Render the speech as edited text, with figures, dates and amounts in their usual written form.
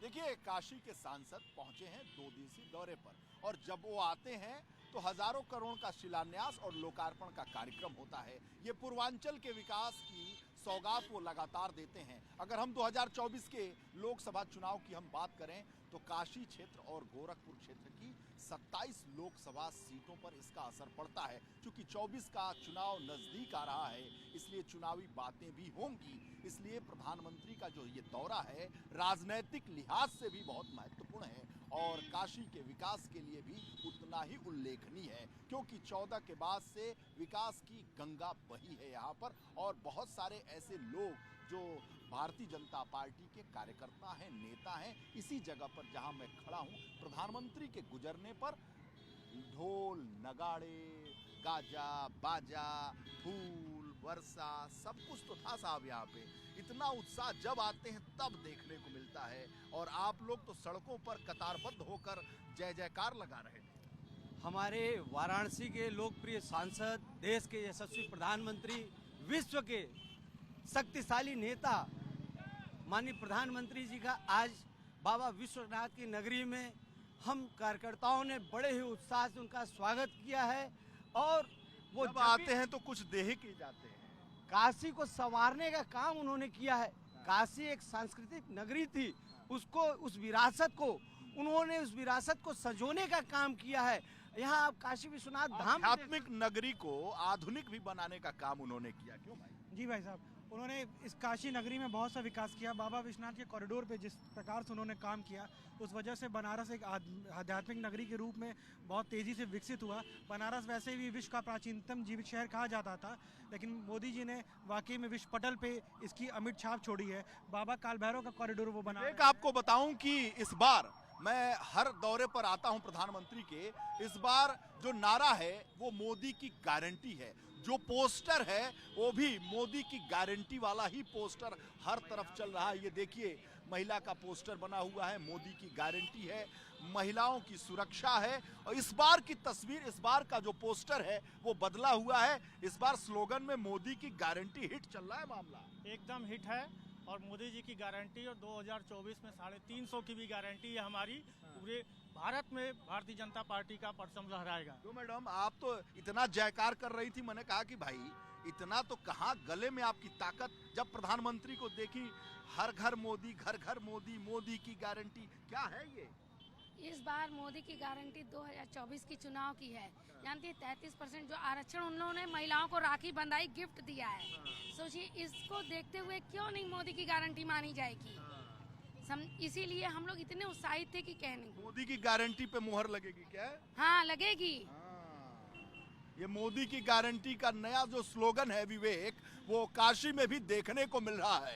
देखिए, काशी के सांसद पहुंचे हैं 2 दिवसीय दौरे पर और जब वो आते हैं तो हजारों करोड़ का शिलान्यास और लोकार्पण का कार्यक्रम होता है। ये पूर्वांचल के विकास की सौगात वो लगातार देते हैं। अगर हम 2024 के लोकसभा चुनाव की हम बात करें तो काशी क्षेत्र और गोरखपुर क्षेत्र की 27 लोकसभा सीटों पर इसका असर पड़ता है। क्योंकि 24 का चुनाव नजदीक आ रहा है, इसलिए चुनावी बातें भी होंगी। इसलिए प्रधानमंत्री का जो ये दौरा है राजनीतिक लिहाज से भी बहुत महत्वपूर्ण है और काशी के विकास के लिए भी उतना ही उल्लेखनीय है, क्योंकि 14 के बाद से विकास की गंगा बही है यहाँ पर। और बहुत सारे ऐसे लोग जो भारतीय जनता पार्टी के कार्यकर्ता हैं, नेता हैं, इसी जगह पर जहां मैं खड़ा हूं, प्रधानमंत्री के गुजरने पर ढोल नगाड़े, गाजा बाजा, फूल वर्षा, सब कुछ तो था साहब। यहाँ पे इतना उत्साह जब आते हैं तब देखने को मिलता है और आप लोग तो सड़कों पर कतारबद्ध होकर जय जयकार लगा रहे थे। हमारे वाराणसी के लोकप्रिय सांसद, देश के यशस्वी प्रधानमंत्री, विश्व के शक्तिशाली नेता माननीय प्रधानमंत्री जी का आज बाबा विश्वनाथ की नगरी में हम कार्यकर्ताओं ने बड़े ही उत्साह से उनका स्वागत किया है। और वो जब आते हैं तो कुछ देह के जाते हैं। काशी को संवारने का काम उन्होंने किया है। काशी एक सांस्कृतिक नगरी थी, उसको उस विरासत को संजोने का काम किया है। यहाँ आप काशी विश्वनाथ धाम आध्यात्मिक नगरी को आधुनिक भी बनाने का काम उन्होंने किया। क्यों भाई? जी भाई साहब, उन्होंने इस काशी नगरी में बहुत सा विकास किया। बाबा विश्वनाथ के कॉरिडोर पे जिस प्रकार से उन्होंने काम किया, उस वजह से बनारस एक आध्यात्मिक नगरी के रूप में बहुत तेज़ी से विकसित हुआ। बनारस वैसे भी विश्व का प्राचीनतम जीवित शहर कहा जाता था, लेकिन मोदी जी ने वाकई में विश्व पटल पे इसकी अमिट छाप छोड़ी है। बाबा काल भैरव का कॉरिडोर वो बना। एक आपको बताऊं कि इस बार मैं हर दौरे पर आता हूं प्रधानमंत्री के, इस बार जो नारा है वो मोदी की गारंटी है। जो पोस्टर है वो भी मोदी की गारंटी वाला ही पोस्टर हर तरफ चल रहा है। ये देखिए, महिला का पोस्टर बना हुआ है, मोदी की गारंटी है, महिलाओं की सुरक्षा है। और इस बार की तस्वीर, इस बार का जो पोस्टर है वो बदला हुआ है। इस बार स्लोगन में मोदी की गारंटी हिट चल रहा है। मामला एकदम हिट है और मोदी जी की गारंटी और 2024 में 350 की भी गारंटी है हमारी। पूरे भारत में भारतीय जनता पार्टी का परचम लहराएगा। तो मैडम, आप तो इतना जयकार कर रही थी, मैंने कहा कि भाई इतना तो कहाँ गले में आपकी ताकत। जब प्रधानमंत्री को देखी, हर घर मोदी, घर घर मोदी, मोदी की गारंटी, क्या है ये? इस बार मोदी की गारंटी 2024 की चुनाव की है। जानती है 33% जो आरक्षण उन्होंने महिलाओं को राखी बंधाई गिफ्ट दिया है। सोचिए, इसको देखते हुए क्यों नहीं मोदी की गारंटी मानी जाएगी। इसीलिए हम लोग इतने उत्साहित थे कि कह नहीं। मोदी की गारंटी पे मुहर लगेगी क्या? हाँ, लगेगी। ये मोदी की गारंटी का नया जो स्लोगन है विवेक, वो काशी में भी देखने को मिल रहा है।